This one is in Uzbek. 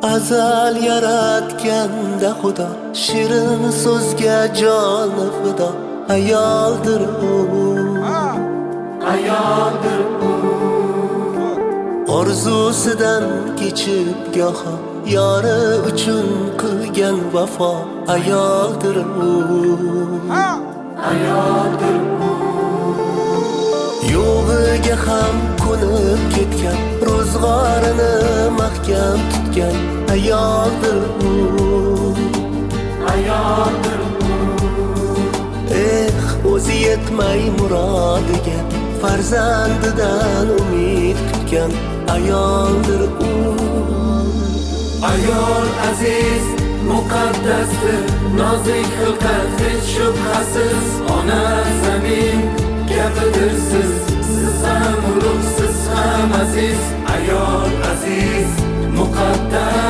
azal yaratganda Xudo shirin so'zga joni fido. Ayoldir u, ayoldir u, orzusidan kechib goho yori uchun qilgan vafo. Ayoldir u, ayoldir u, yo'g'iga ham ko'nib ketgan, ro'zg'orini mahkam tutgan. Ayoldir u, ayoldir u, o'zi yetmay murodiga farzandidan umid kutgan. Ayoldir u. Ayol aziz, muqaddasdir, nozik xilqat hech shubhasiz. Ona zamin kabidir siz ham ulug', siz ham aziz. Ayol aziz, muqaddas